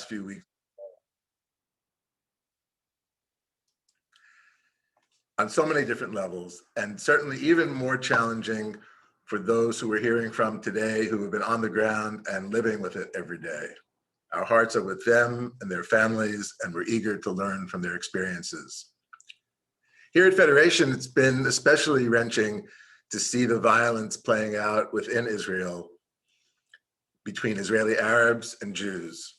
few weeks on so many different levels, and certainly even more challenging for those who we're hearing from today who have been on the ground and living with it every day. Our hearts are with them and their families, and we're eager to learn from their experiences. Here at Federation, it's been especially wrenching to see the violence playing out within Israel between Israeli Arabs and Jews.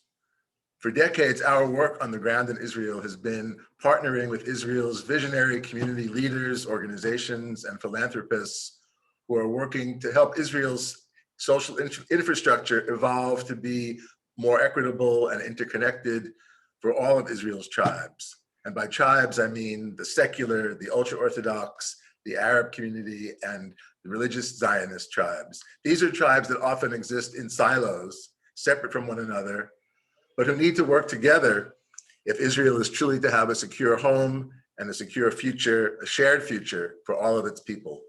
For decades, our work on the ground in Israel has been partnering with Israel's visionary community leaders, organizations, and philanthropists who are working to help Israel's social infrastructure evolve to be more equitable and interconnected for all of Israel's tribes. And by tribes, I mean the secular, the ultra-Orthodox, the Arab community, and the religious Zionist tribes. These are tribes that often exist in silos, separate from one another, but who need to work together if Israel is truly to have a secure home and a secure future, a shared future for all of its people.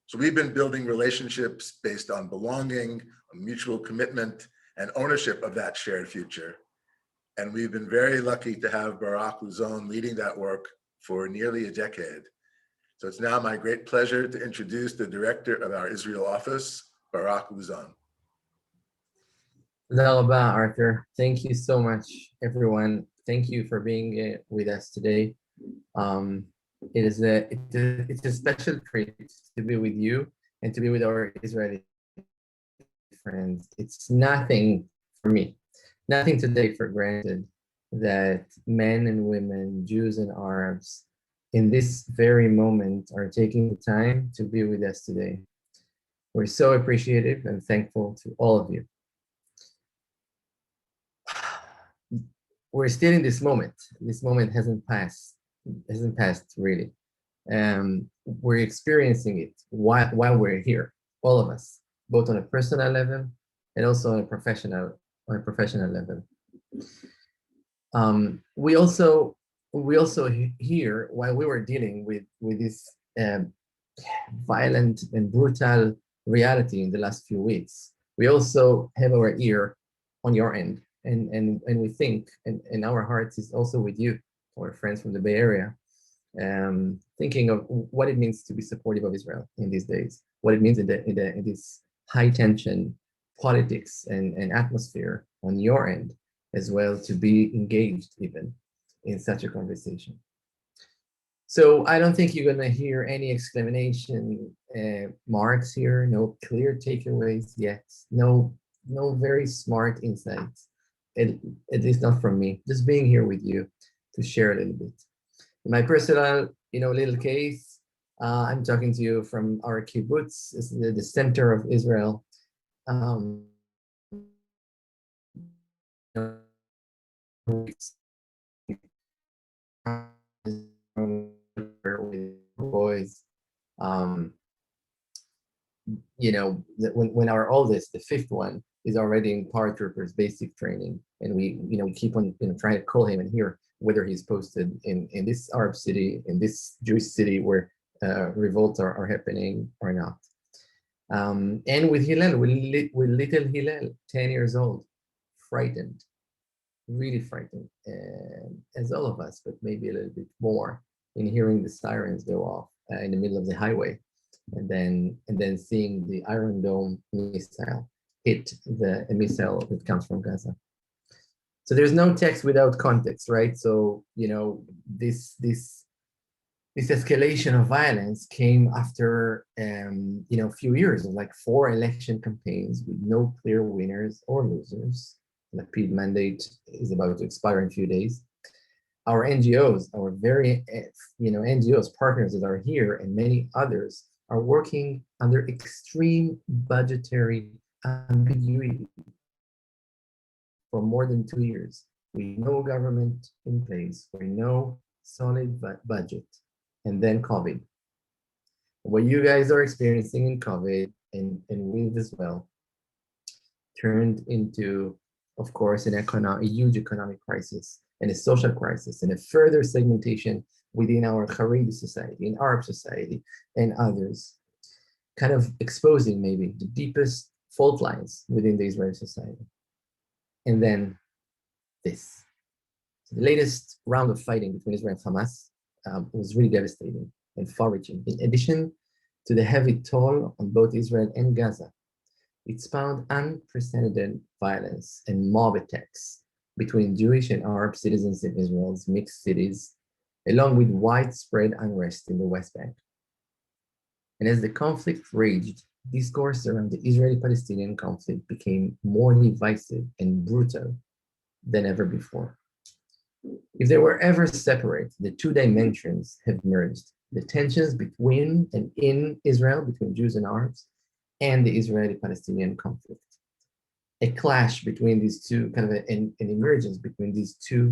So we've been building relationships based on belonging, on mutual commitment, and ownership of that shared future. And we've been very lucky to have Barak Luzon leading that work for nearly a decade. So it's now my great pleasure to introduce the director of our Israel office, Barak Luzon. Thank Arthur. Thank you so much, everyone. Thank you for being with us today. It's a special treat to be with you and to be with our Israeli friends. It's nothing for me, nothing to take for granted that men and women, Jews and Arabs, in this very moment are taking the time to be with us today. We're so appreciative and thankful to all of you. We're still in this moment. This moment hasn't passed really. We're experiencing it while we're here, all of us, both on a personal level and also on a professional level. We also here, while we were dealing with this violent and brutal reality in the last few weeks, we also have our ear on your end. And we think, and our hearts is also with you, our friends from the Bay Area, thinking of what it means to be supportive of Israel in these days, what it means in this high tension politics and atmosphere on your end, as well, to be engaged even in such a conversation. So I don't think you're gonna hear any exclamation marks here, no clear takeaways yet, no very smart insights. At least not from me, just being here with you to share a little bit. In my personal, little case, I'm talking to you from our kibbutz, the center of Israel. With boys, when our oldest, the fifth one, is already in paratroopers basic training, and we keep on trying to call him and hear whether he's posted in this Arab city, in this Jewish city where revolts are happening or not. And with Hillel, with little Hillel, 10 years old, frightened, really frightened, as all of us, but maybe a little bit more, in hearing the sirens go off in the middle of the highway, and then seeing the Iron Dome missile hit a missile that comes from Gaza. So there's no text without context, right? So this escalation of violence came after a few years of like 4 election campaigns with no clear winners or losers. The Lapid mandate is about to expire in a few days. Our NGOs, our very NGOs partners that are here, and many others, are working under extreme budgetary ambiguity for more than 2 years, with no government in place, with no solid budget, and then COVID. What you guys are experiencing in COVID, and with as well, turned into, of course, a huge economic crisis and a social crisis, and a further segmentation within our Haredi society, in Arab society, and others, kind of exposing maybe the deepest fault lines within the Israeli society. And then this. So the latest round of fighting between Israel and Hamas was really devastating and far-reaching. In addition to the heavy toll on both Israel and Gaza, it spawned unprecedented violence and mob attacks between Jewish and Arab citizens in Israel's mixed cities, along with widespread unrest in the West Bank. And as the conflict raged, discourse around the Israeli-Palestinian conflict became more divisive and brutal than ever before. If they were ever separate, the two dimensions have merged. The tensions between and in Israel, between Jews and Arabs, and the Israeli-Palestinian conflict. A clash between these two, kind of an emergence between these two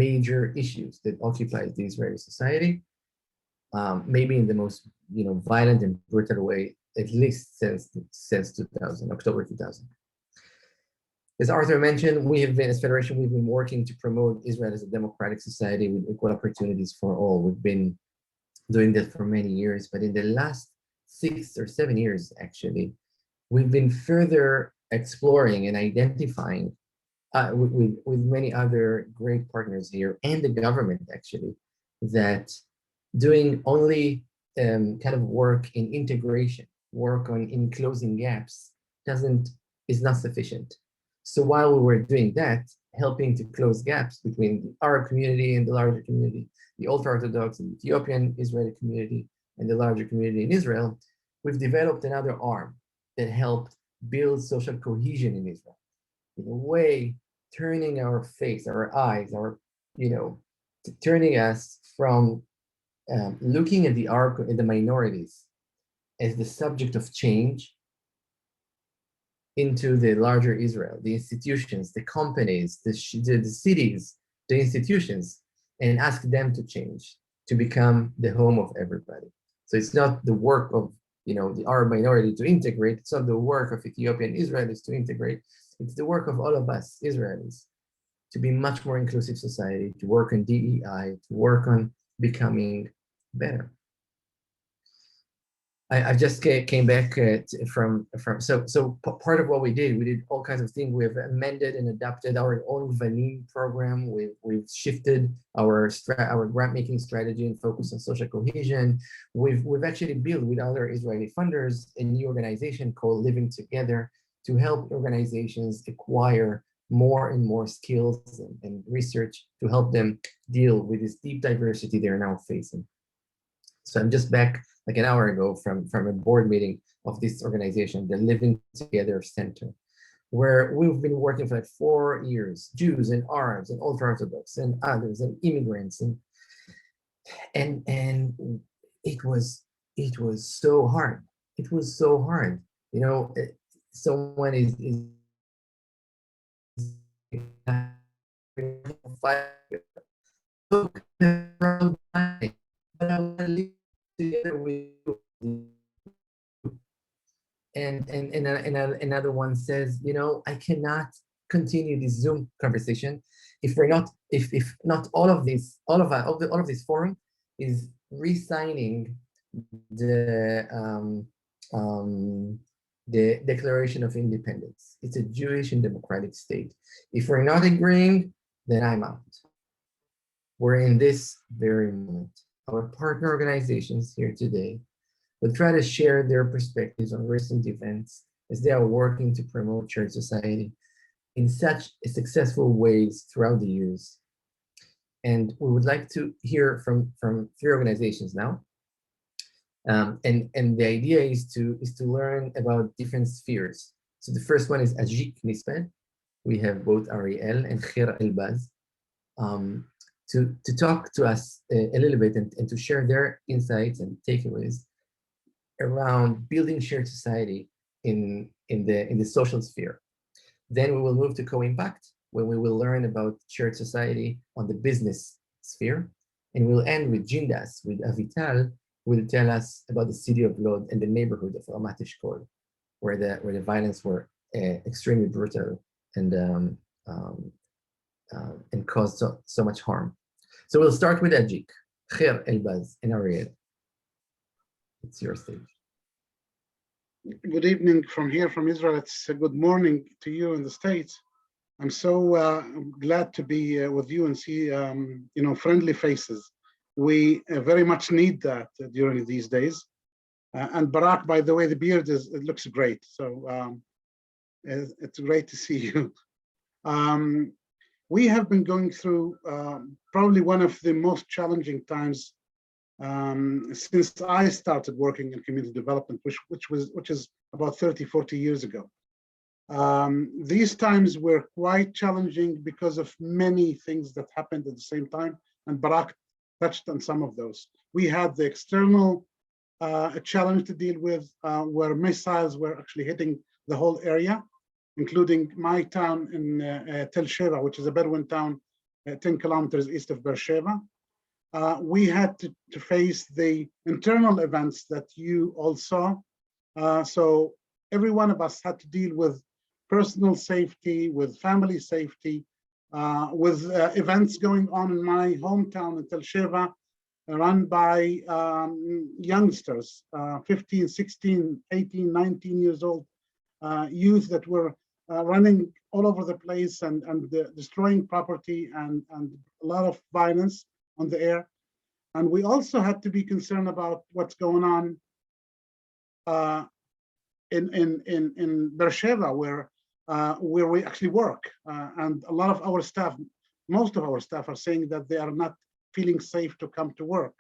major issues that occupies the Israeli society, maybe in the most violent and brutal way, at least since 2000, October 2000. As Arthur mentioned, we have been, as Federation, we've been working to promote Israel as a democratic society with equal opportunities for all. We've been doing that for many years, but in the last 6 or 7 years, actually, we've been further exploring and identifying with many other great partners here and the government, actually, that doing only kind of work in integration, work in closing gaps is not sufficient. So while we were doing that, helping to close gaps between the Arab community and the larger community, the ultra-Orthodox and Ethiopian Israeli community and the larger community in Israel, we've developed another arm that helped build social cohesion in Israel. In a way, turning our face, our eyes, turning us from looking at the minorities as the subject of change into the larger Israel, the institutions, the companies, the cities, the institutions, and ask them to change, to become the home of everybody. So it's not the work of the Arab minority to integrate, it's not the work of Ethiopian Israelis to integrate, it's the work of all of us Israelis to be much more inclusive society, to work on DEI, to work on becoming better. I just came back from part of what we did all kinds of things. We have amended and adapted our own VANIM program. We've shifted our grant making strategy and focus on social cohesion. We've actually built with other Israeli funders a new organization called Living Together to help organizations acquire more and more skills and research to help them deal with this deep diversity they're now facing. So I'm just back like an hour ago from a board meeting of this organization, the Living Together Center, where we've been working for like 4 years, Jews and Arabs and ultra-Orthodox and others and immigrants, and it was so hard. It was so hard. Someone is together with you. And another one says, I cannot continue this Zoom conversation if not all of this forum is re-signing the Declaration of Independence. It's a Jewish and democratic state. If we're not agreeing, then I'm out. We're in this very moment. Our partner organizations here today will try to share their perspectives on recent events as they are working to promote church society in such successful ways throughout the years. And we would like to hear from 3 organizations now. And the idea is to learn about different spheres. So the first one is Ajik Nisped. We have both Ariel and Khair Elbaz to talk to us a little bit and to share their insights and takeaways around building shared society in the social sphere. Then we will move to Co-Impact, where we will learn about shared society on the business sphere. And we'll end with Jindas, with Avital, who will tell us about the city of Lod and the neighborhood of Ramat Eshkol, where the violence were extremely brutal and caused so much harm. So we'll start with Ajik, Khair Elbaz, and Ariel. It's your stage. Good evening from here, from Israel. It's a good morning to you in the States. I'm so glad to be with you and see, friendly faces. We very much need that during these days. And Barak, by the way, the beard it looks great. So it's great to see you. We have been going through probably one of the most challenging times since I started working in community development, which is about 30, 40 years ago. These times were quite challenging because of many things that happened at the same time, and Barak touched on some of those. We had the external challenge to deal with, where missiles were actually hitting the whole area, including my town in Tel Sheva, which is a Bedouin town 10 kilometers east of Beersheba. We had to face the internal events that you all saw. So every one of us had to deal with personal safety, with family safety, with events going on in my hometown in Tel Sheva, run by youngsters, 15, 16, 18, 19 years old, youth that were running all over the place and destroying property and a lot of violence on the air. And we also had to be concerned about what's going on in Beersheba, where we actually work. And a lot of our staff, most of our staff are saying that they are not feeling safe to come to work.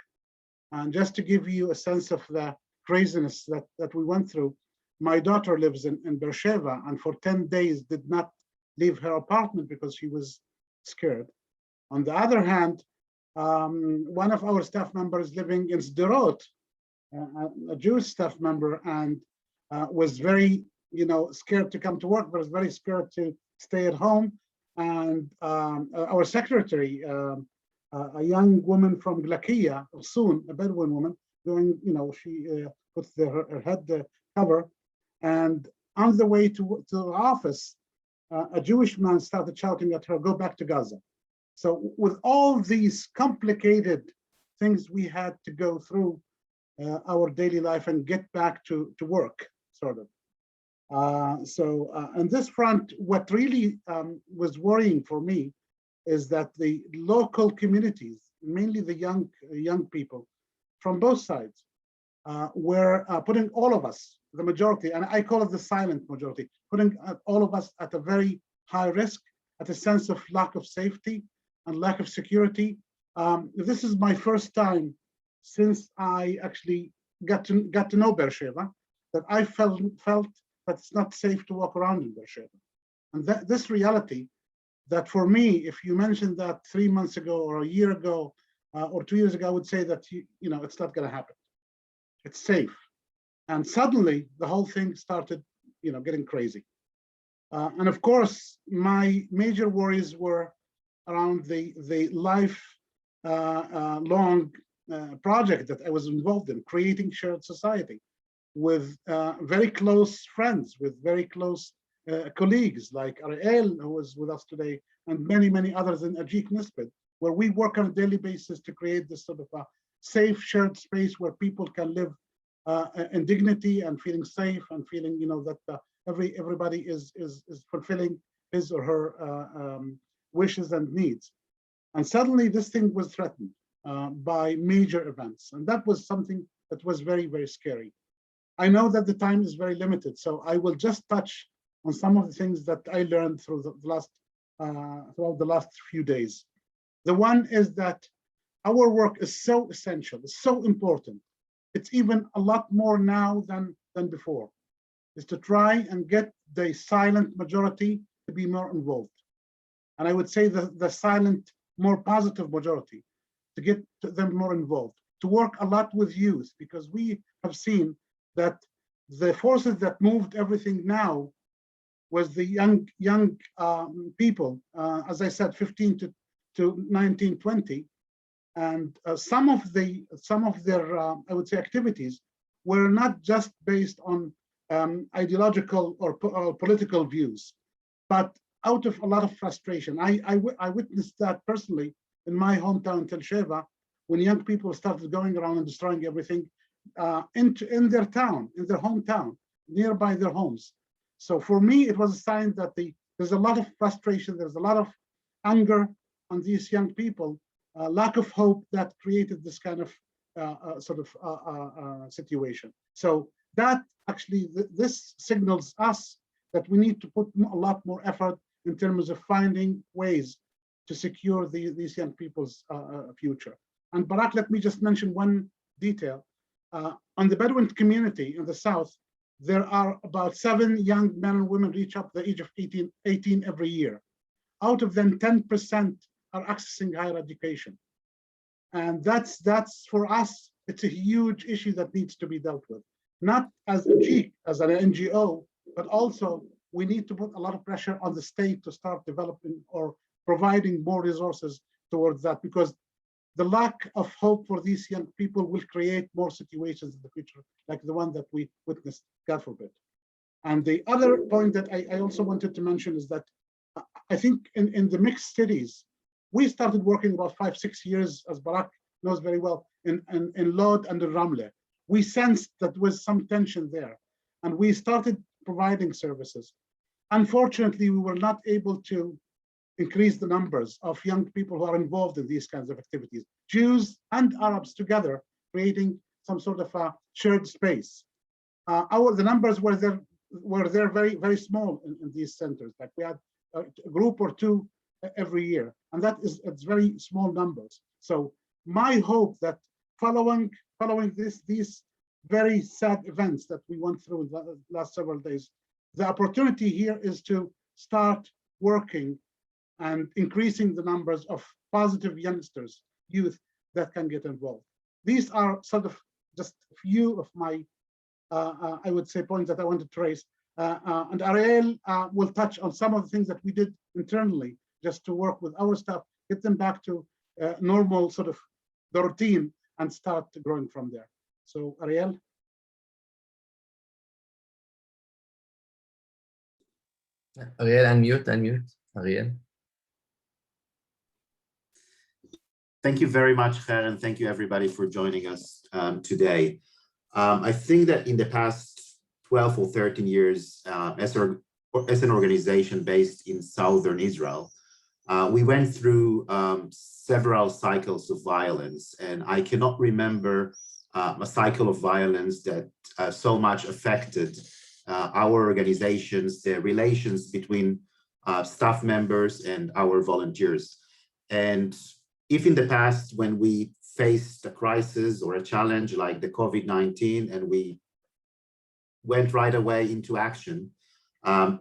And just to give you a sense of the craziness that we went through, my daughter lives in Beersheba, and for 10 days did not leave her apartment because she was scared. On the other hand, one of our staff members living in Sderot, a Jewish staff member, and was very, scared to come to work, but was very scared to stay at home. And our secretary, a young woman from Glakia, soon a Bedouin woman, doing, she puts her head cover, and on the way to the office, a Jewish man started shouting at her, "Go back to Gaza." So with all these complicated things we had to go through our daily life and get back to work, sort of. On this front, what really was worrying for me is that the local communities, mainly the young people from both sides, were putting all of us, the majority, and I call it the silent majority, putting all of us at a very high risk, at a sense of lack of safety and lack of security. This is my first time since I actually got to know Beersheba that I felt that it's not safe to walk around in Beersheba. And this reality, that for me, if you mentioned that 3 months ago or a year ago or 2 years ago, I would say that it's not going to happen. It's safe. And suddenly the whole thing started, getting crazy. And of course, my major worries were around the life long project that I was involved in, creating shared society with very close friends, with very close colleagues like Ariel, who was with us today, and many, many others in Ajik Nisbet, where we work on a daily basis to create this sort of a safe shared space where people can live in dignity and feeling safe and feeling, that everybody is fulfilling his or her wishes and needs. And suddenly this thing was threatened by major events. And that was something that was very, very scary. I know that the time is very limited, so I will just touch on some of the things that I learned through throughout the last few days. The one is that our work is so essential, it's so important. It's even a lot more now than before, is to try and get the silent majority to be more involved. And I would say the silent, more positive majority, to get them more involved, to work a lot with youth, because we have seen that the forces that moved everything now was the young people, as I said, 15 to 19, 20. And some of their, I would say, activities were not just based on ideological or political views, but out of a lot of frustration. I witnessed that personally in my hometown, Tel Sheva, when young people started going around and destroying everything in their town, in their hometown, nearby their homes. So for me, it was a sign that the there's a lot of frustration, there's a lot of anger on these young people, lack of hope that created this kind of situation. So that actually, this signals us that we need to put a lot more effort in terms of finding ways to secure these young people's future. And Barak, let me just mention one detail. On the Bedouin community in the south, there are about 7 young men and women reach up the age of 18 every year. Out of them, 10% are accessing higher education. And that's for us, it's a huge issue that needs to be dealt with. Not as a GIC, as an NGO, but also we need to put a lot of pressure on the state to start developing or providing more resources towards that, because the lack of hope for these young people will create more situations in the future, like the one that we witnessed, God forbid. And the other point that I also wanted to mention is that I think in the mixed cities, we started working about 5-6 years, as Barak knows very well, in Lod and in Ramle. We sensed that there was some tension there, and we started providing services. Unfortunately, we were not able to increase the numbers of young people who are involved in these kinds of activities, Jews and Arabs together, creating some sort of a shared space. The numbers were there very, very small in these centers. Like we had a group or 2 every year, and it's very small numbers. So my hope that following these very sad events that we went through in the last several days, the opportunity here is to start working and increasing the numbers of positive youngsters, youth that can get involved. These are sort of just a few of my, I would say, points that I wanted to raise. And Ariel will touch on some of the things that we did internally just to work with our staff, get them back to normal sort of the routine and start growing from there. So Ariel. Ariel, unmute, Ariel. Thank you very much, Khair, and thank you everybody for joining us today. I think that in the past 12 or 13 years, as an organization based in southern Israel, we went through several cycles of violence, and I cannot remember a cycle of violence that so much affected our organizations, the relations between staff members and our volunteers. And if in the past, when we faced a crisis or a challenge like the COVID-19 and we went right away into action,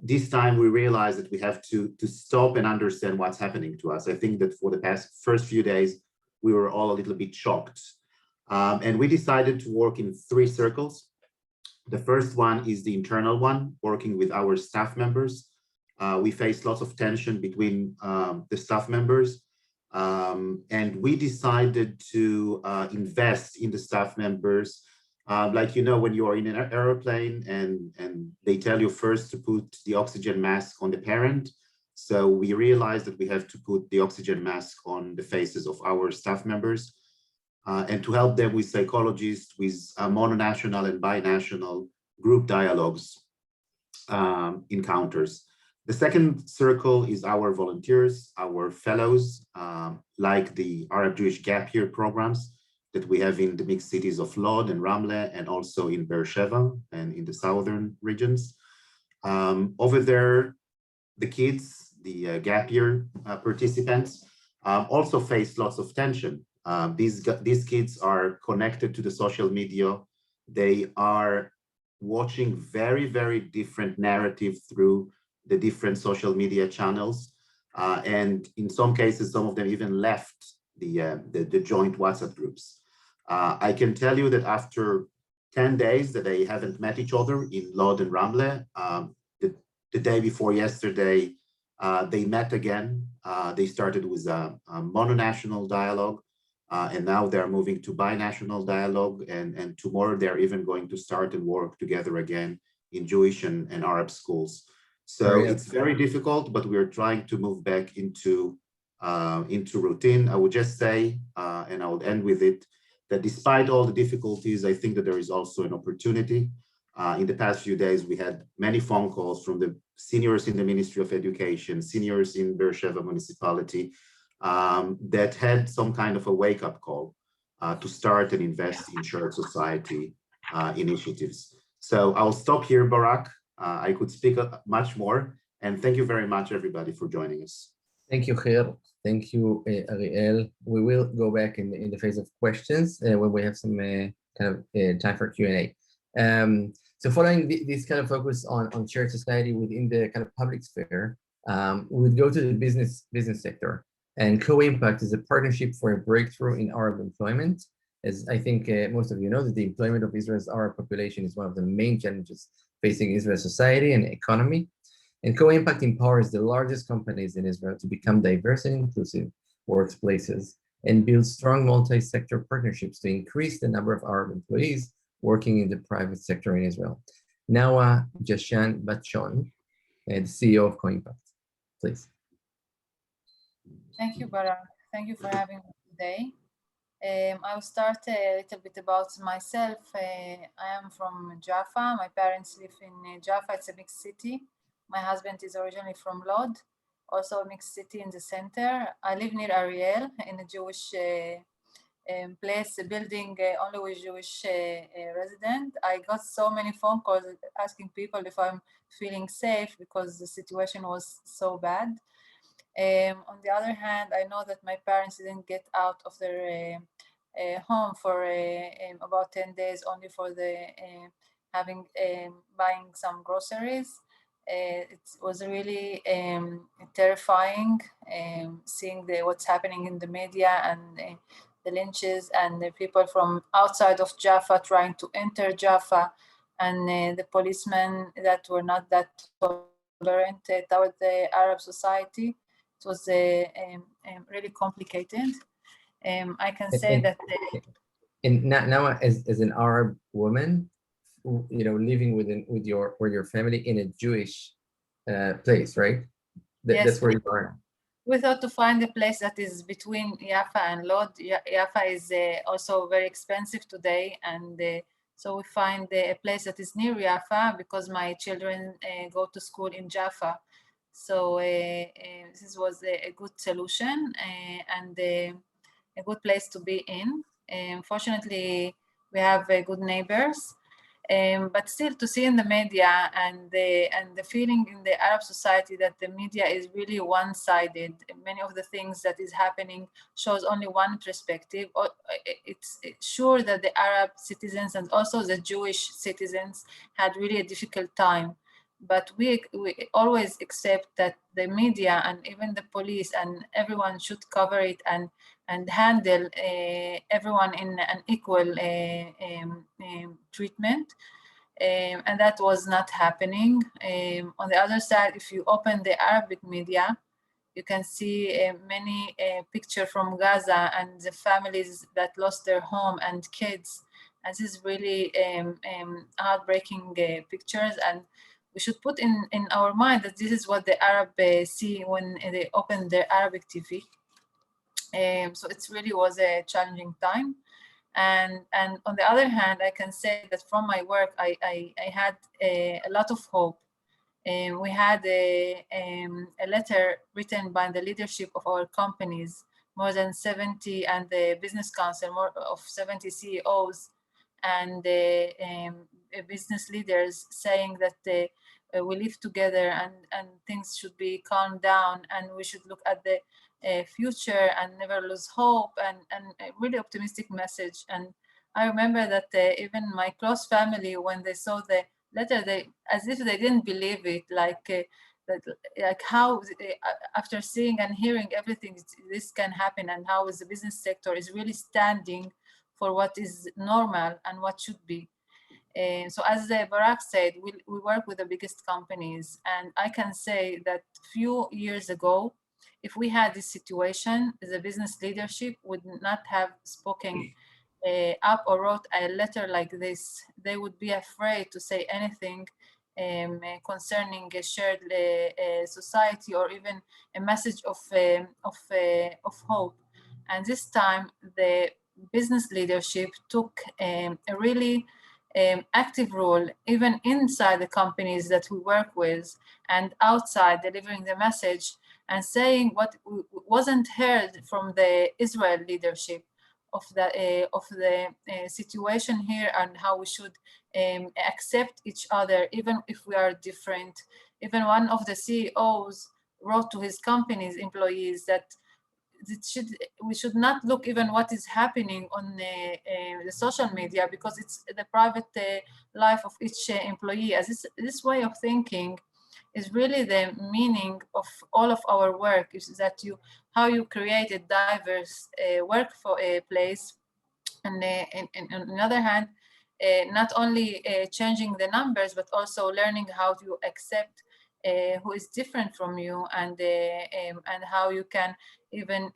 this time we realized that we have to stop and understand what's happening to us. I think that for the first few days, we were all a little bit shocked. And we decided to work in 3 circles. The first one is the internal one, working with our staff members. We faced lots of tension between the staff members. And we decided to invest in the staff members. Like, you know, when you are in an airplane and they tell you first to put the oxygen mask on the parent. So we realized that we have to put the oxygen mask on the faces of our staff members and to help them with psychologists, with mononational and binational group dialogues encounters. The second circle is our volunteers, our fellows, like the Arab Jewish Gap Year programs that we have in the mixed cities of Lod and Ramle, and also in Beersheba and in the southern regions. Over there, the kids, the Gap Year participants, also face lots of tension. These kids are connected to the social media. They are watching very, very different narrative through the different social media channels. And in some cases, some of them even left the joint WhatsApp groups. I can tell you that after 10 days that they haven't met each other in Lod and Ramle, the day before yesterday, they met again. They started with a mononational dialogue, and now they're moving to binational dialogue. And tomorrow they're even going to start and work together again in Jewish and Arab schools. So it's very difficult, but we're trying to move back into routine. I would just say, and I would end with it, that despite all the difficulties, I think that there is also an opportunity. In the past few days, we had many phone calls from the seniors in the Ministry of Education, seniors in Beersheba municipality, that had some kind of a wake-up call to start and invest in shared society initiatives. So I'll stop here, Barak. I could speak much more, and thank you very much, everybody, for joining us. Thank you, Khair. Thank you, Ariel. We will go back in the phase of questions when we have some kind of time for Q&A. So following this kind of focus on shared society within the kind of public sphere, we would go to the business sector. And Co-Impact is a partnership for a breakthrough in Arab employment. As I think most of you know, that the employment of Israel's Arab population is one of the main challenges facing Israel's society and economy. And Co-Impact empowers the largest companies in Israel to become diverse and inclusive workplaces and build strong multi-sector partnerships to increase the number of Arab employees working in the private sector in Israel. Nawa Jashan Batshon, the CEO of Co-Impact, please. Thank you, Barak. Thank you for having me today. I'll start a little bit about myself. I am from Jaffa. My parents live in Jaffa. It's a mixed city. My husband is originally from Lod, also a mixed city in the center. I live near Ariel in a Jewish place, a building only with Jewish residents. I got so many phone calls asking people if I'm feeling safe because the situation was so bad. On the other hand, I know that my parents didn't get out of their home for about 10 days, only for the buying some groceries. It was really terrifying seeing what's happening in the media and the lynches and the people from outside of Jaffa trying to enter Jaffa, and the policemen that were not that tolerant toward the Arab society. It was really complicated. I can say that. And now, as an Arab woman, you know, living with your family in a Jewish place, right? Yes, that's where you are. We thought to find a place that is between Jaffa and Lod. Jaffa is also very expensive today, and so we find a place that is near Jaffa because my children go to school in Jaffa. So this was a good solution and a good place to be in. Fortunately, we have good neighbors, but still to see in the media and the feeling in the Arab society that the media is really one-sided. Many of the things that is happening shows only one perspective. It's sure that the Arab citizens and also the Jewish citizens had really a difficult time. But we always accept that the media and even the police and everyone should cover it and handle everyone in an equal treatment. And that was not happening. On the other side, if you open the Arabic media, you can see many pictures from Gaza and the families that lost their home and kids. And this is really heartbreaking pictures. And we should put in our mind that this is what the Arab see when they open their Arabic TV. So it really was a challenging time. And on the other hand, I can say that from my work, I had a lot of hope. We had a letter written by the leadership of our companies, more than 70, and the business council, more of 70 CEOs and business leaders saying that we live together and things should be calmed down and we should look at the future and never lose hope, and a really optimistic message. And I remember that even my close family, when they saw the letter, they as if they didn't believe it, like how after seeing and hearing everything this can happen, and how the business sector is really standing for what is normal and what should be. So as Barak said, we work with the biggest companies, and I can say that few years ago, if we had this situation, the business leadership would not have spoken up or wrote a letter like this. They would be afraid to say anything concerning a shared society or even a message of hope. And this time, the business leadership took a really active role, even inside the companies that we work with and outside, delivering the message and saying what wasn't heard from the Israel leadership of the situation here and how we should accept each other, even if we are different. Even one of the CEOs wrote to his company's employees that we should not look even what is happening on the social media, because it's the private life of each employee. As this way of thinking is really the meaning of all of our work, is that how you create a diverse work for a place, and on the other hand, not only changing the numbers, but also learning how to accept who is different from you, and how you can even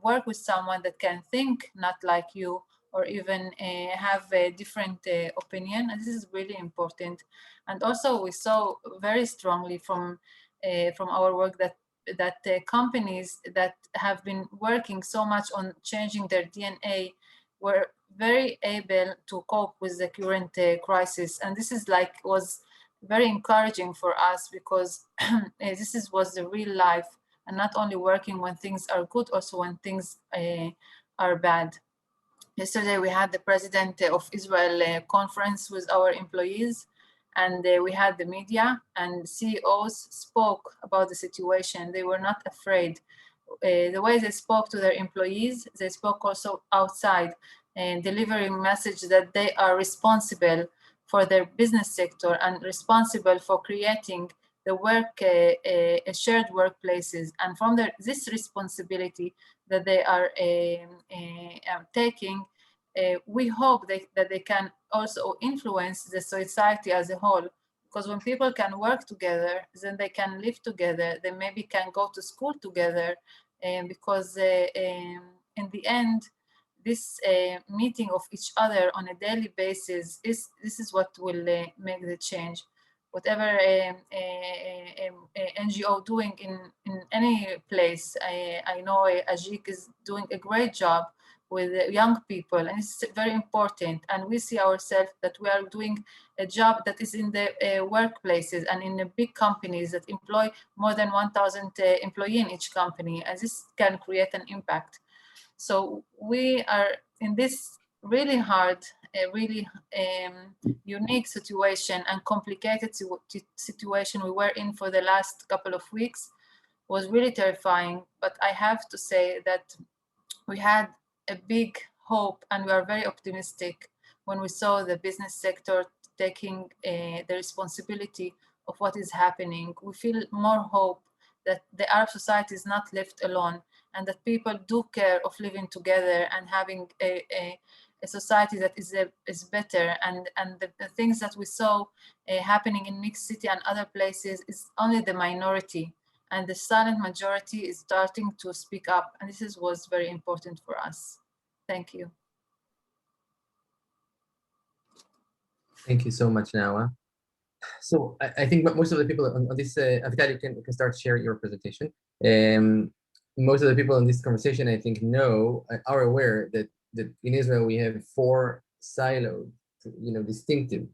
work with someone that can think not like you, or even have a different opinion. And this is really important. And also we saw very strongly from our work that companies that have been working so much on changing their DNA were very able to cope with the current crisis. And this is was very encouraging for us, because this was the real life, and not only working when things are good, also when things are bad. Yesterday we had the president of Israel conference with our employees, and we had the media, and CEOs spoke about the situation. They were not afraid. The way they spoke to their employees, they spoke also outside, and delivering message that they are responsible for their business sector and responsible for creating the shared workplaces. And from this responsibility that they are taking, we hope that they can also influence the society as a whole. Because when people can work together, then they can live together, they maybe can go to school together, because in the end, this meeting of each other on a daily basis this is what will make the change. Whatever NGO doing in any place, I know Ajik is doing a great job with young people, and it's very important. And we see ourselves that we are doing a job that is in the workplaces and in the big companies that employ more than 1,000 employees in each company, and this can create an impact. So we are in this really hard, really unique situation and complicated situation we were in for the last couple of weeks. Was really terrifying. But I have to say that we had a big hope, and we are very optimistic when we saw the business sector taking the responsibility of what is happening. We feel more hope that the Arab society is not left alone, and that people do care of living together and having a society that is better. And the things that we saw happening in Mixed City and other places is only the minority, and the silent majority is starting to speak up. And this was very important for us. Thank you. Thank you so much, Nawa. So I think most of the people on this, Avital, you can start sharing your presentation. Most of the people in this conversation, I think, are aware that in Israel we have 4 siloed, distinctive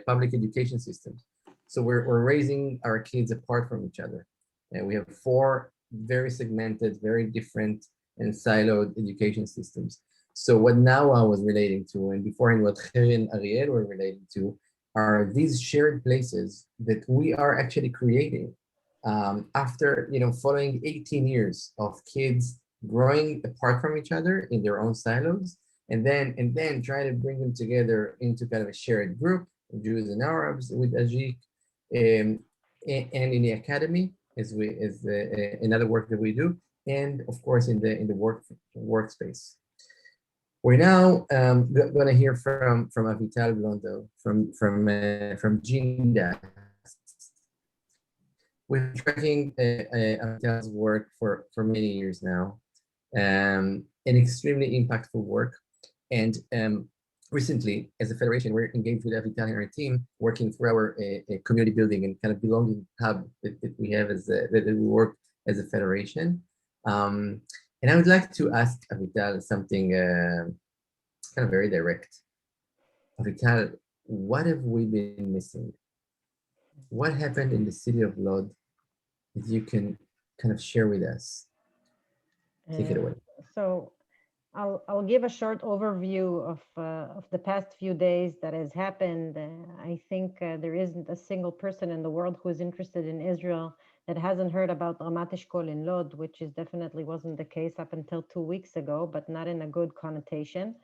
public education systems. So we're raising our kids apart from each other, and we have 4 very segmented, very different and siloed education systems. So what Nawa was relating to, and beforehand what Kheri and Ariel were relating to, are these shared places that we are actually creating after following 18 years of kids growing apart from each other in their own silos, and then trying to bring them together into kind of a shared group, Jews and Arabs with Ajik, and in the academy is another work that we do, and of course in the workspace. We're now going to hear from Avital Blondo from GeneDAS. We're tracking Avital's work for many years now, an extremely impactful work. And recently, as a federation, we're engaged with Avital and our team, working through our community building and kind of belonging hub that we have that we work as a federation. And I would like to ask Avital something kind of very direct. Avital, what have we been missing? What happened in the city of Lod that you can kind of share with us? Take it away. So I'll give a short overview of the past few days that has happened. I think there isn't a single person in the world who is interested in Israel that hasn't heard about Ramat Eshkol in Lod, which is definitely wasn't the case up until 2 weeks ago, but not in a good connotation.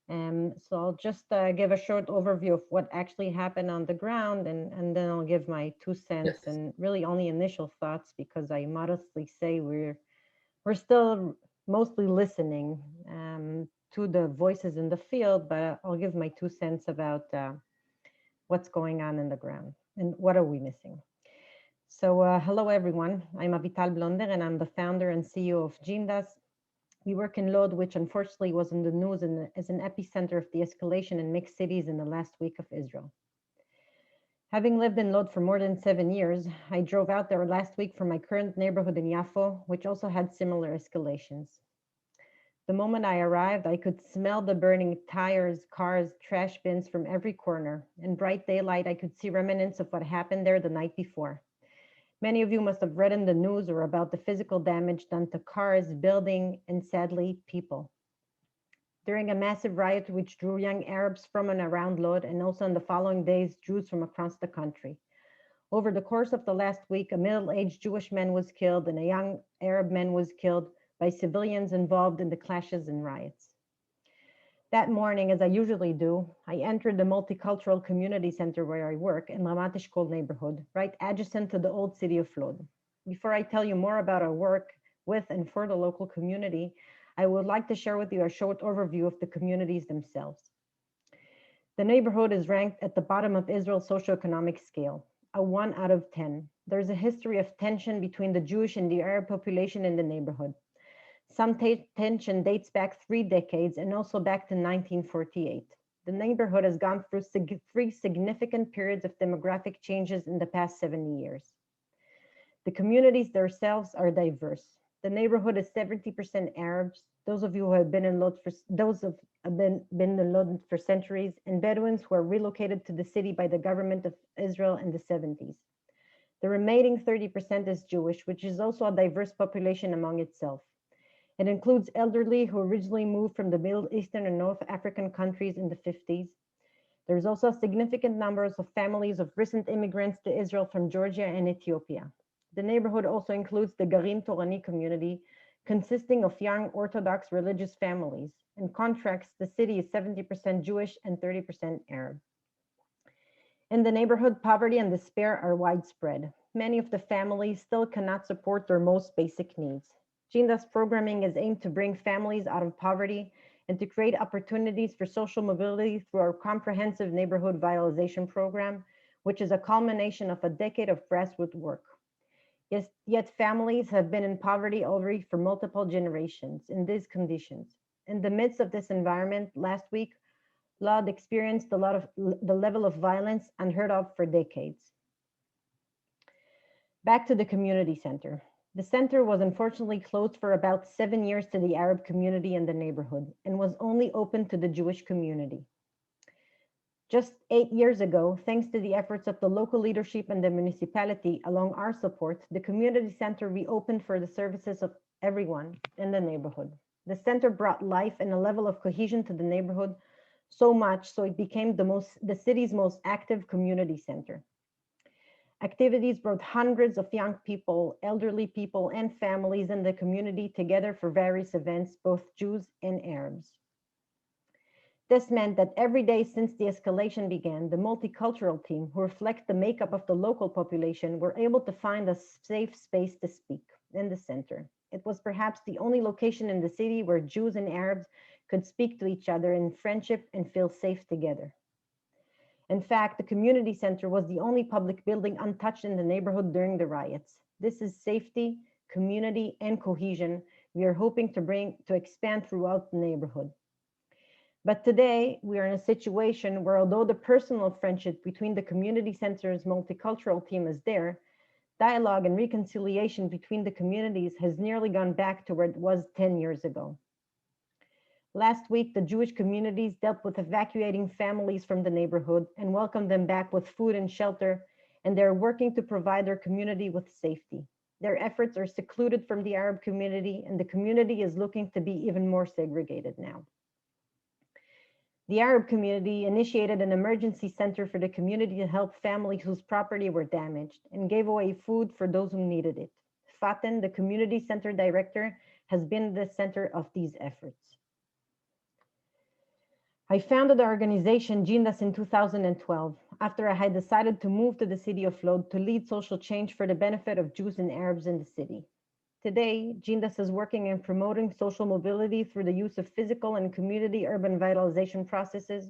So I'll just give a short overview of what actually happened on the ground, and then I'll give my 2 cents Yes. and really only initial thoughts, because I modestly say we're still mostly listening to the voices in the field, but I'll give my 2 cents about what's going on in the ground and what are we missing. So hello, everyone. I'm Avital Blonder, and I'm the founder and CEO of Jindas. We work in Lod, which unfortunately was in the news as an epicenter of the escalation in mixed cities in the last week of Israel. Having lived in Lod for more than 7 years, I drove out there last week from my current neighborhood in Yafo, which also had similar escalations. The moment I arrived, I could smell the burning tires, cars, trash bins from every corner. In bright daylight, I could see remnants of what happened there the night before. Many of you must have read in the news or about the physical damage done to cars, building, and sadly, people. During a massive riot which drew young Arabs from and around Lod, and also in the following days, Jews from across the country. Over the course of the last week, a middle-aged Jewish man was killed and a young Arab man was killed by civilians involved in the clashes and riots. That morning, as I usually do, I entered the multicultural community center where I work in Ramat Eshkol neighborhood, right adjacent to the old city of Lod. Before I tell you more about our work with and for the local community, I would like to share with you a short overview of the communities themselves. The neighborhood is ranked at the bottom of Israel's socioeconomic scale, a 1 out of 10. There's a history of tension between the Jewish and the Arab population in the neighborhood. Some tension dates back 3 decades and also back to 1948. The neighborhood has gone through 3 significant periods of demographic changes in the past 70 years. The communities themselves are diverse. The neighborhood is 70% Arabs, those of you who have been in Lod for centuries, and Bedouins who are relocated to the city by the government of Israel in the 70s. The remaining 30% is Jewish, which is also a diverse population among itself. It includes elderly who originally moved from the Middle Eastern and North African countries in the 50s. There's also significant numbers of families of recent immigrants to Israel from Georgia and Ethiopia. The neighborhood also includes the Garin Torani community, consisting of young Orthodox religious families. In contrast, the city is 70% Jewish and 30% Arab. In the neighborhood, poverty and despair are widespread. Many of the families still cannot support their most basic needs. Jindas programming is aimed to bring families out of poverty and to create opportunities for social mobility through our comprehensive neighborhood vitalization program, which is a culmination of a decade of grassroots work. Yet families have been in poverty already for multiple generations in these conditions. In the midst of this environment, last week, Lod experienced the level of violence unheard of for decades. Back to the community center. The center was unfortunately closed for about 7 years to the Arab community in the neighborhood and was only open to the Jewish community. Just 8 years ago, thanks to the efforts of the local leadership and the municipality, along our support, the community center reopened for the services of everyone in the neighborhood. The center brought life and a level of cohesion to the neighborhood so much so it became the city's most active community center. Activities brought hundreds of young people, elderly people, and families in the community together for various events, both Jews and Arabs. This meant that every day since the escalation began, the multicultural team, who reflect the makeup of the local population, were able to find a safe space to speak in the center. It was perhaps the only location in the city where Jews and Arabs could speak to each other in friendship and feel safe together. In fact, the community center was the only public building untouched in the neighborhood during the riots. This is safety, community, and cohesion we are hoping to expand throughout the neighborhood. But today, we are in a situation where, although the personal friendship between the community center's multicultural team is there, dialogue and reconciliation between the communities has nearly gone back to where it was 10 years ago. Last week, the Jewish communities dealt with evacuating families from the neighborhood and welcomed them back with food and shelter, and they're working to provide their community with safety. Their efforts are secluded from the Arab community, and the community is looking to be even more segregated now. The Arab community initiated an emergency center for the community to help families whose property were damaged and gave away food for those who needed it. Faten, the community center director, has been the center of these efforts. I founded the organization Jindas in 2012 after I had decided to move to the city of Lod to lead social change for the benefit of Jews and Arabs in the city. Today, Jindas is working in promoting social mobility through the use of physical and community urban vitalization processes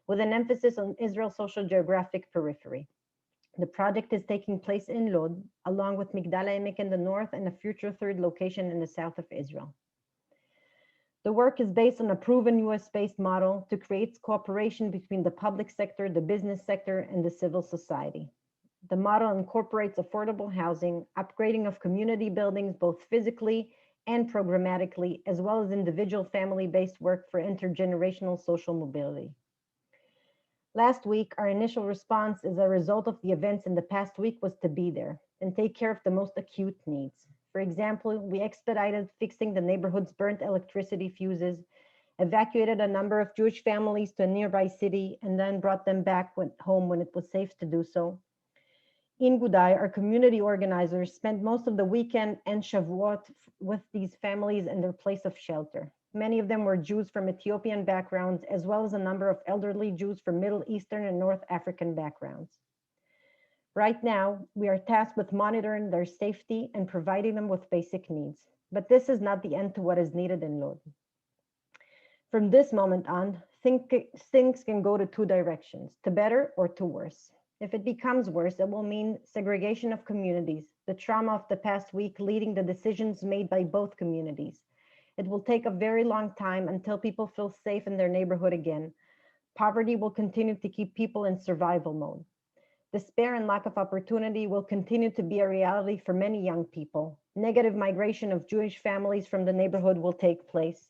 with an emphasis on Israel's social geographic periphery. The project is taking place in Lod, along with Migdal HaEmek in the north and a future third location in the south of Israel. The work is based on a proven US-based model to create cooperation between the public sector, the business sector, and the civil society. The model incorporates affordable housing, upgrading of community buildings, both physically and programmatically, as well as individual family-based work for intergenerational social mobility. Last week, our initial response as a result of the events in the past week was to be there and take care of the most acute needs. For example, we expedited fixing the neighborhood's burnt electricity fuses, evacuated a number of Jewish families to a nearby city, and then brought them back home when it was safe to do so. In Gudai, our community organizers spent most of the weekend and Shavuot with these families in their place of shelter. Many of them were Jews from Ethiopian backgrounds, as well as a number of elderly Jews from Middle Eastern and North African backgrounds. Right now, we are tasked with monitoring their safety and providing them with basic needs. But this is not the end to what is needed in Lod. From this moment on, things can go to two directions, to better or to worse. If it becomes worse, it will mean segregation of communities, the trauma of the past week leading the decisions made by both communities. It will take a very long time until people feel safe in their neighborhood again. Poverty will continue to keep people in survival mode. Despair and lack of opportunity will continue to be a reality for many young people. Negative migration of Jewish families from the neighborhood will take place.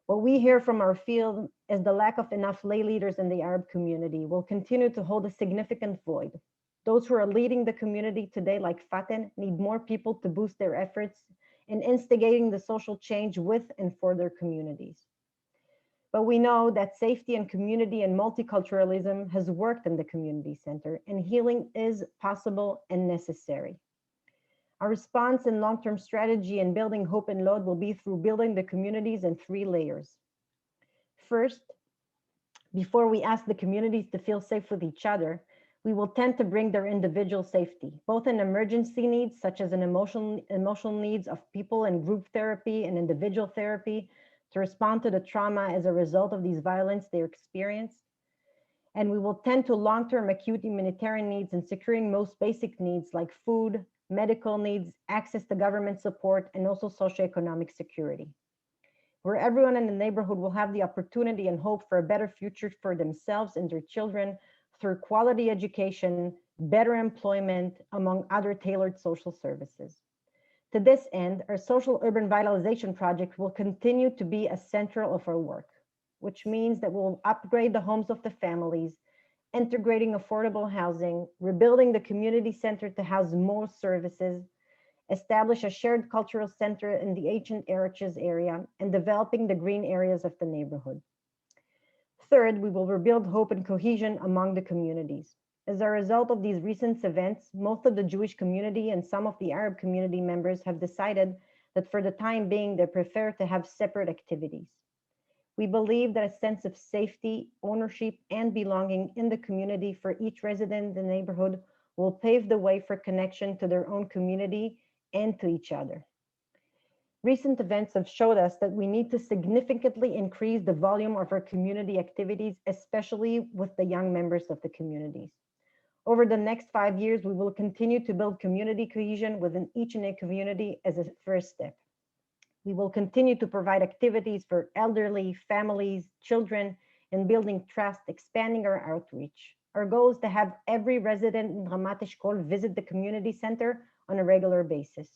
What we hear from our field is the lack of enough lay leaders in the Arab community will continue to hold a significant void. Those who are leading the community today, like Faten, need more people to boost their efforts in instigating the social change with and for their communities. But we know that safety and community and multiculturalism has worked in the community center, and healing is possible and necessary. Our response and long-term strategy in building hope in Lod will be through building the communities in 3 layers. First, before we ask the communities to feel safe with each other, we will tend to bring their individual safety, both in emergency needs, such as emotional needs of people and group therapy and individual therapy, to respond to the trauma as a result of these violence they experience. And we will tend to long-term acute humanitarian needs and securing most basic needs like food, medical needs, access to government support, and also socioeconomic security, where everyone in the neighborhood will have the opportunity and hope for a better future for themselves and their children through quality education, better employment, among other tailored social services. To this end, our social urban vitalization project will continue to be a central of our work, which means that we'll upgrade the homes of the families, integrating affordable housing, rebuilding the community center to house more services, establish a shared cultural center in the ancient Erech's area, and developing the green areas of the neighborhood. Third, we will rebuild hope and cohesion among the communities. As a result of these recent events, most of the Jewish community and some of the Arab community members have decided that for the time being, they prefer to have separate activities. We believe that a sense of safety, ownership, and belonging in the community for each resident in the neighborhood will pave the way for connection to their own community and to each other. Recent events have showed us that we need to significantly increase the volume of our community activities, especially with the young members of the communities. Over the next 5 years, we will continue to build community cohesion within each and every community as a first step. We will continue to provide activities for elderly, families, children, and building trust, expanding our outreach. Our goal is to have every resident in Ramat Eshkol visit the community center on a regular basis.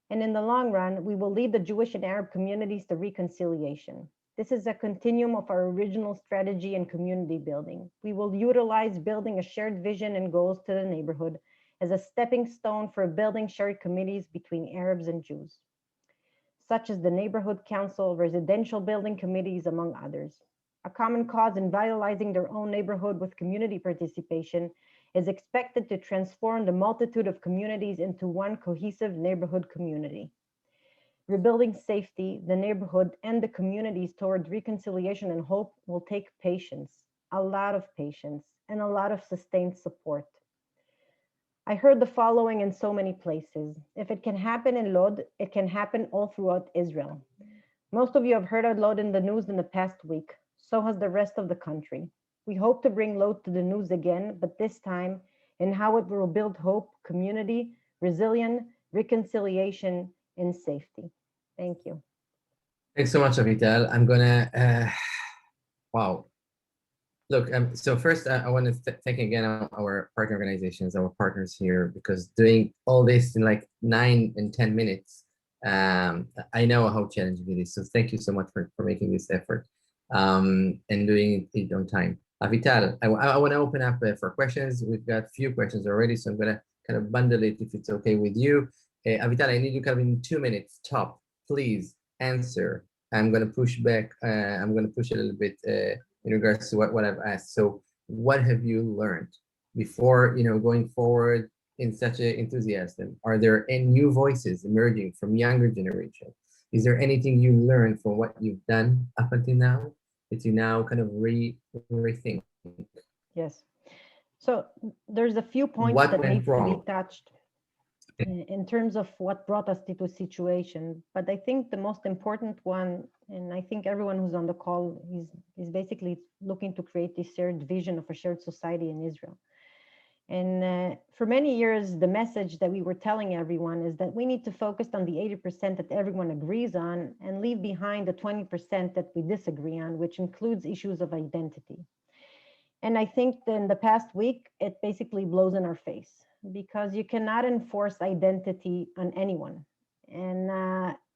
And in the long run, we will lead the Jewish and Arab communities to reconciliation. This is a continuum of our original strategy and community building. We will utilize building a shared vision and goals to the neighborhood as a stepping stone for building shared communities between Arabs and Jews, such as the neighborhood council, residential building committees, among others. A common cause in vitalizing their own neighborhood with community participation is expected to transform the multitude of communities into one cohesive neighborhood community. Rebuilding safety, the neighborhood, and the communities toward reconciliation and hope will take patience, a lot of patience, and a lot of sustained support. I heard the following in so many places. If it can happen in Lod, it can happen all throughout Israel. Most of you have heard of Lod in the news in the past week. So has the rest of the country. We hope to bring Lod to the news again, but this time in how it will build hope, community, resilience, reconciliation, and safety. Thank you. Thanks so much, Avital. I'm gonna, wow. Look, so first I want to thank again our partner organizations, our partners here, because doing all this in like 9 and 10 minutes, I know how challenging it is. So thank you so much for making this effort and doing it on time. Avital, I want to open up for questions. We've got a few questions already, so I'm gonna kind of bundle it if it's okay with you. Avital, I need you kind of in 2 minutes top, please answer. I'm gonna push back, I'm gonna push a little bit in regards to what I've asked. So what have you learned before, going forward in such an enthusiasm? Are there any new voices emerging from younger generation? Is there anything you learned from what you've done up until now that you now kind of rethink? Yes. So there's a few points What that went need to be wrong? touched in terms of what brought us to this situation. But I think the most important one, and I think everyone who's on the call is basically looking to create this shared vision of a shared society in Israel. And for many years, the message that we were telling everyone is that we need to focus on the 80% that everyone agrees on and leave behind the 20% that we disagree on, which includes issues of identity. And I think that in the past week, it basically blows in our face because you cannot enforce identity on anyone. And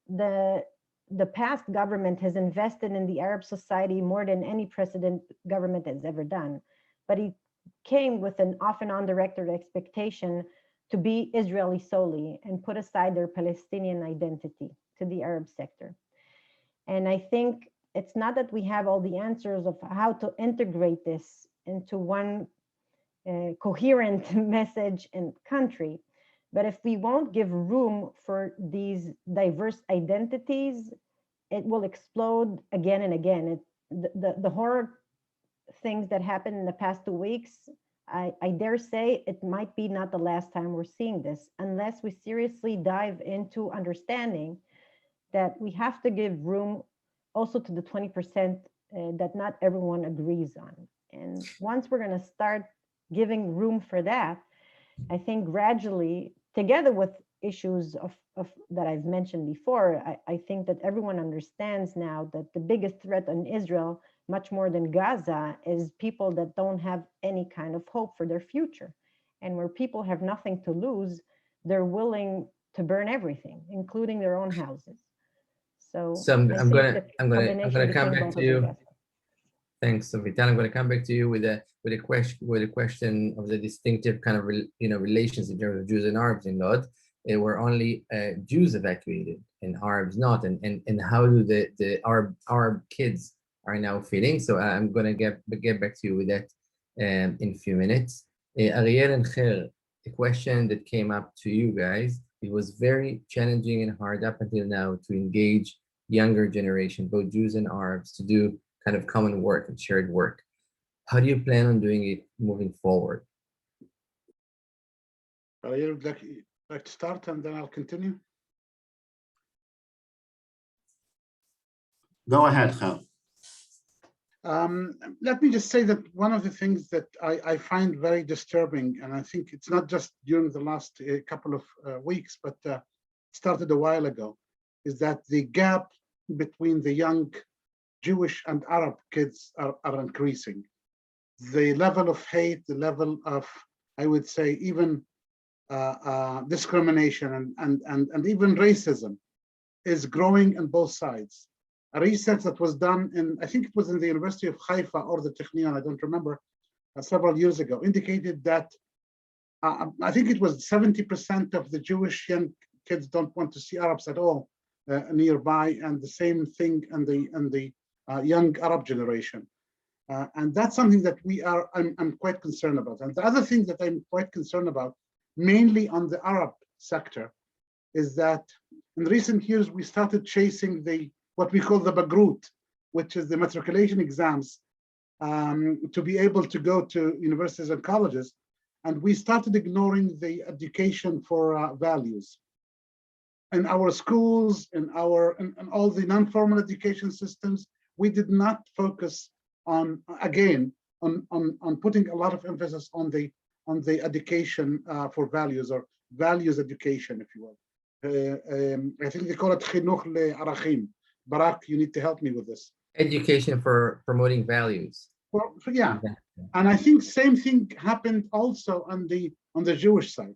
the past government has invested in the Arab society more than any precedent government has ever done. But it came with an often on the record expectation to be Israeli solely and put aside their Palestinian identity to the Arab sector. And I think it's not that we have all the answers of how to integrate this into one coherent message and country. But if we won't give room for these diverse identities, it will explode again and again. The horror things that happened in the past 2 weeks, I dare say it might be not the last time we're seeing this, unless we seriously dive into understanding that we have to give room also to the 20% that not everyone agrees on. And once we're going to start giving room for that, I think gradually, together with issues of that I've mentioned before, I think that everyone understands now that the biggest threat on Israel, much more than Gaza, is people that don't have any kind of hope for their future. And where people have nothing to lose, they're willing to burn everything, including their own houses. So I'm gonna come back to you. Thanks, Avital. I'm going to come back to you with a question of the distinctive kind of relations in terms of Jews and Arabs in Lod. There were only Jews evacuated and Arabs not, and how do the Arab kids are now feeling? So I'm going to get back to you with that in a few minutes. Ariel and Khair, a question that came up to you guys. It was very challenging and hard up until now to engage younger generation, both Jews and Arabs, to do kind of common work and shared work. How do you plan on doing it moving forward? You would like to start and then I'll continue? Go ahead, Khair. Let me just say that one of the things that I find very disturbing, and I think it's not just during the last couple of weeks, but started a while ago, is that the gap between the young Jewish and Arab kids are increasing. The level of hate, the level of, I would say, even discrimination and even racism is growing on both sides. A research that was done in, I think it was in the University of Haifa or the Technion, I don't remember, several years ago, indicated that I think it was 70% of the Jewish young kids don't want to see Arabs at all nearby, and the same thing in the young Arab generation. And that's something that I'm quite concerned about. And the other thing that I'm quite concerned about, mainly on the Arab sector, is that in recent years, we started chasing what we call the Bagrut, which is the matriculation exams, to be able to go to universities and colleges. And we started ignoring the education for values. In our schools, in all the non-formal education systems, we did not focus on putting a lot of emphasis on the education for values, or values education, if you will. I think they call it chinuch le'arachim. Barak, you need to help me with this. Education for promoting values. Well, yeah, and I think same thing happened also on the Jewish side,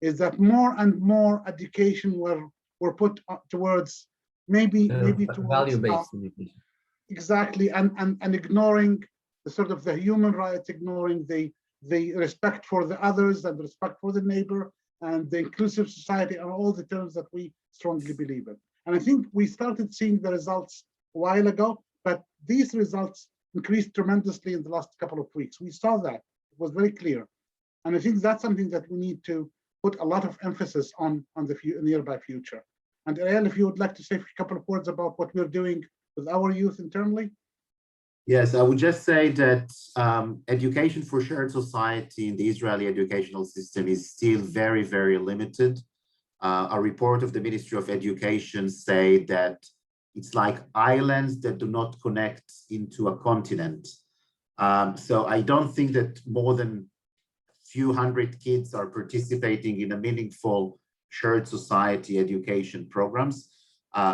is that more and more education were put towards maybe towards value-based education. Exactly, and ignoring the sort of the human rights, ignoring the respect for the others and respect for the neighbor and the inclusive society and all the terms that we strongly believe in. And I think we started seeing the results a while ago, but these results increased tremendously in the last couple of weeks. We saw that, it was very clear. And I think that's something that we need to put a lot of emphasis on the nearby future. And Ariel, if you would like to say a couple of words about what we're doing with our youth internally. Yes, I would just say that education for shared society in the Israeli educational system is still very, very limited. A report of the Ministry of Education say that it's like islands that do not connect into a continent. So I don't think that more than few hundred kids are participating in a meaningful shared society education programs.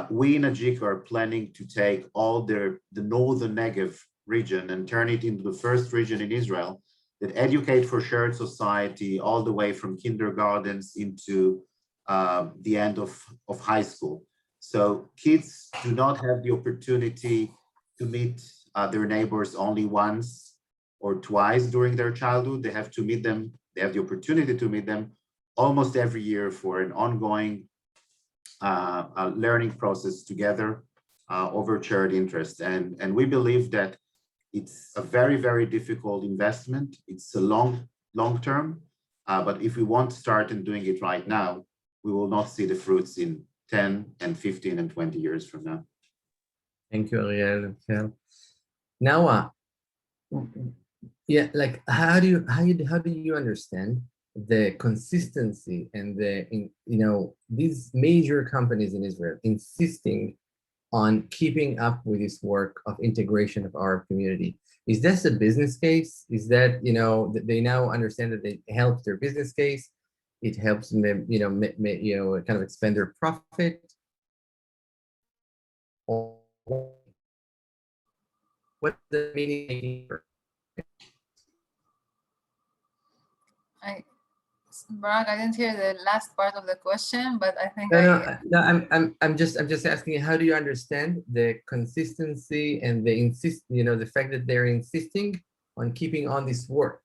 We in Ajik are planning to take all the northern Negev region and turn it into the first region in Israel that educate for shared society all the way from kindergartens into the end of high school. So kids do not have the opportunity to meet their neighbors only once or twice during their childhood. They have to meet them, they have the opportunity to meet them almost every year for an ongoing learning process together over shared interest. And we believe that it's a very, very difficult investment. It's a long term, but if we want to start and doing it right now, we will not see the fruits in 10 and 15 and 20 years from now. Thank you, Ariel. Now, yeah, like how do you understand the consistency and these major companies in Israel insisting on keeping up with this work of integration of our community? Is this a business case? Is that, they now understand that it helps their business case? It helps them, kind of expand their profit? Or what's the meaning? Barak, I didn't hear the last part of the question, but I think I'm just asking you, how do you understand the consistency and the fact that they're insisting on keeping on this work?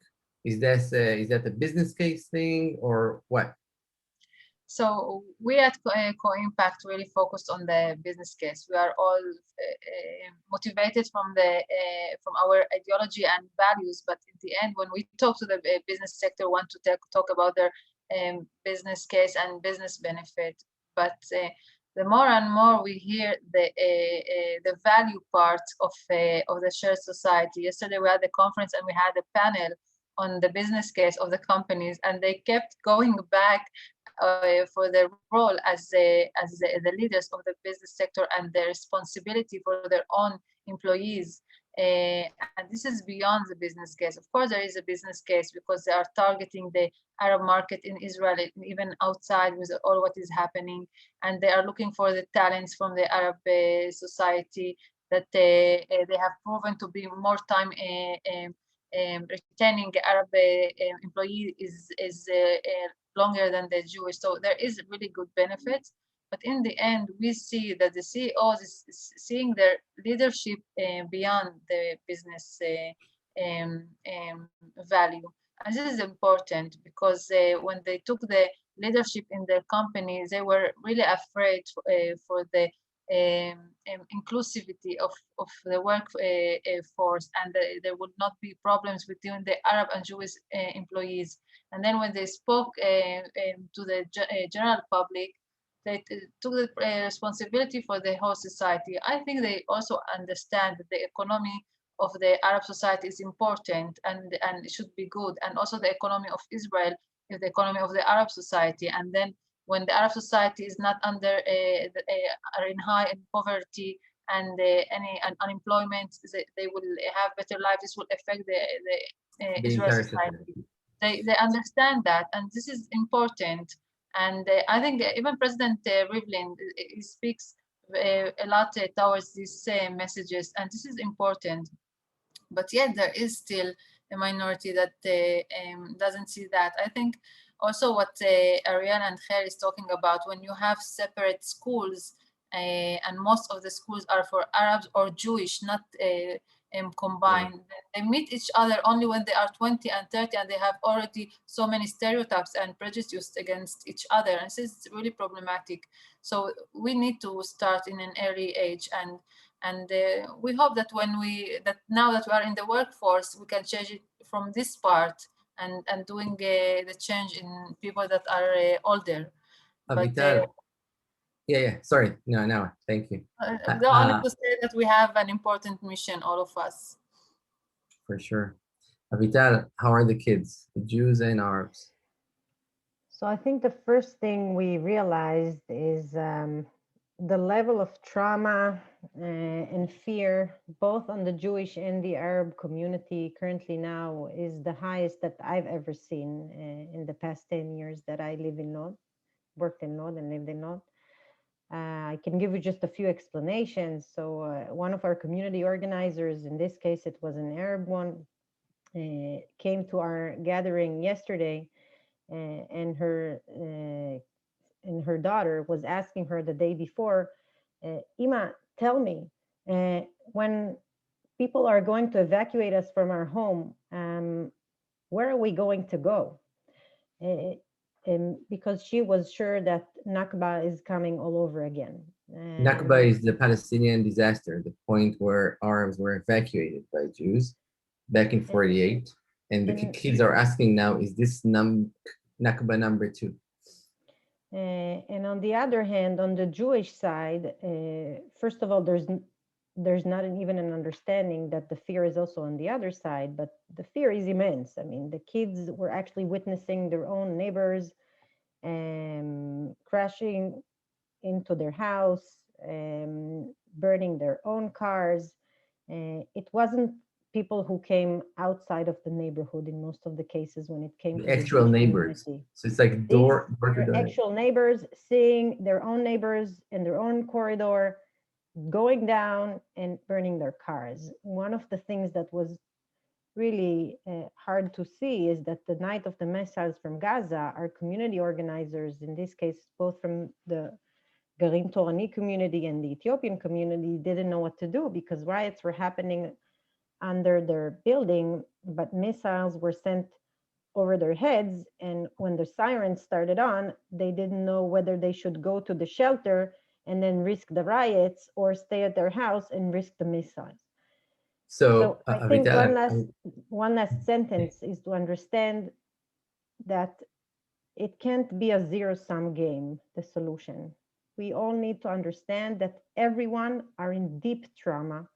Is that a business case thing or what? So we at Co-Impact really focused on the business case. We are all motivated from our ideology and values, but in the end, when we talk to the business sector, want to talk about their business case and business benefit. But the more and more we hear the value part of the shared society. Yesterday we had a conference and we had a panel on the business case of the companies, and they kept going back for their role as the leaders of the business sector and their responsibility for their own employees. And this is beyond the business case. Of course, there is a business case because they are targeting the Arab market in Israel, even outside with all what is happening. And they are looking for the talents from the Arab society that they have proven to be more time retaining Arab employee is longer than the Jewish. So there is really good benefits. But in the end, we see that the CEOs is seeing their leadership beyond the business value. And this is important because when they took the leadership in the company, they were really afraid for the inclusivity of the workforce, and there would not be problems between the Arab and Jewish employees. And then when they spoke to the general public, they took the responsibility for the whole society. I think they also understand that the economy of the Arab society is important and it should be good. And also the economy of Israel is the economy of the Arab society. And then when the Arab society is not under are in high poverty and any unemployment, they will have better life. This will affect the The Israel entire society. society. They understand that, and this is important. And I think even President Rivlin he speaks a lot towards these messages, and this is important. But yet there is still a minority that doesn't see that. I think also what Ariel and Khair is talking about, when you have separate schools and most of the schools are for Arabs or Jewish, not combined, they meet each other only when they are 20 and 30 and they have already so many stereotypes and prejudices against each other. And this is really problematic. So we need to start in an early age, and we hope that now that we are in the workforce, we can change it from this part and doing the change in people that are older. But Avital, yeah, sorry, no, thank you. the only to say that we have an important mission, all of us. For sure. Avital, how are the kids, the Jews and Arabs? So I think the first thing we realized is the level of trauma and fear, both on the Jewish and the Arab community currently now, is the highest that I've ever seen in the past 10 years that I live in Nod, worked in Nod and lived in Nod. I can give you just a few explanations. So one of our community organizers, in this case, it was an Arab one, came to our gathering yesterday, and her daughter was asking her the day before, Ima, tell me, when people are going to evacuate us from our home, where are we going to go? Because she was sure that Nakba is coming all over again. Nakba is the Palestinian disaster, the point where Arabs were evacuated by Jews back in 48. And the kids are asking now, is this Nakba number 2? And on the other hand, on the Jewish side, first of all, there's not even an understanding that the fear is also on the other side, but the fear is immense. I mean, the kids were actually witnessing their own neighbors crashing into their house, burning their own cars. It wasn't people who came outside of the neighborhood in most of the cases when it came The to actual the neighbors. community. So it's like door to door. Actual neighbors seeing their own neighbors in their own corridor going down and burning their cars. One of the things that was really hard to see is that the night of the missiles from Gaza, our community organizers, in this case, both from the Garin Torani community and the Ethiopian community, didn't know what to do because riots were happening under their building, but missiles were sent over their heads. And when the sirens started on, they didn't know whether they should go to the shelter and then risk the riots or stay at their house and risk the missiles. So I think one last sentence is to understand that it can't be a zero-sum game, the solution. We all need to understand that everyone are in deep trauma.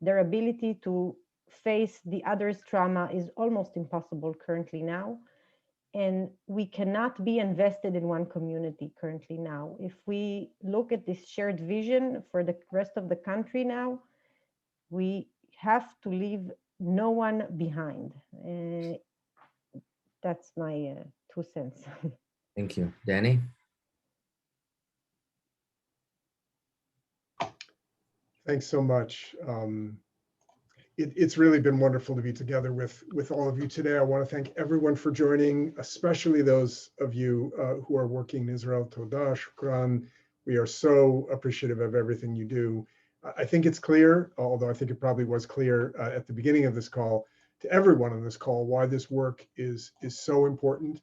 Their ability to face the other's trauma is almost impossible currently now. And we cannot be invested in one community currently now. If we look at this shared vision for the rest of the country now, we have to leave no one behind. That's my 2 cents. Thank you. Danny? Thanks so much. It's really been wonderful to be together with all of you today. I want to thank everyone for joining, especially those of you who are working in Israel. Todah, shukran. We are so appreciative of everything you do. I think it's clear, although I think it probably was clear at the beginning of this call, to everyone on this call, why this work is so important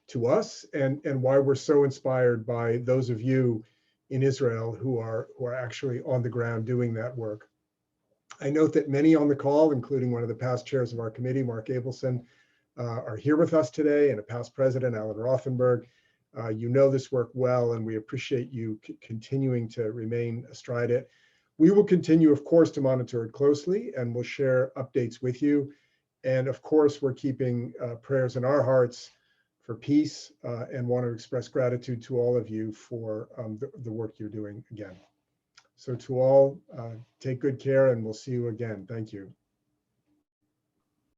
to us and why we're so inspired by those of you in Israel who are actually on the ground doing that work. I note that many on the call, including one of the past chairs of our committee, Mark Abelson, are here with us today, and a past president, Alan Rothenberg. You know this work well, and we appreciate you continuing to remain astride it. We will continue, of course, to monitor it closely, and we'll share updates with you. And of course, we're keeping prayers in our hearts for peace and want to express gratitude to all of you for the work you're doing again. So to all, take good care and we'll see you again. Thank you.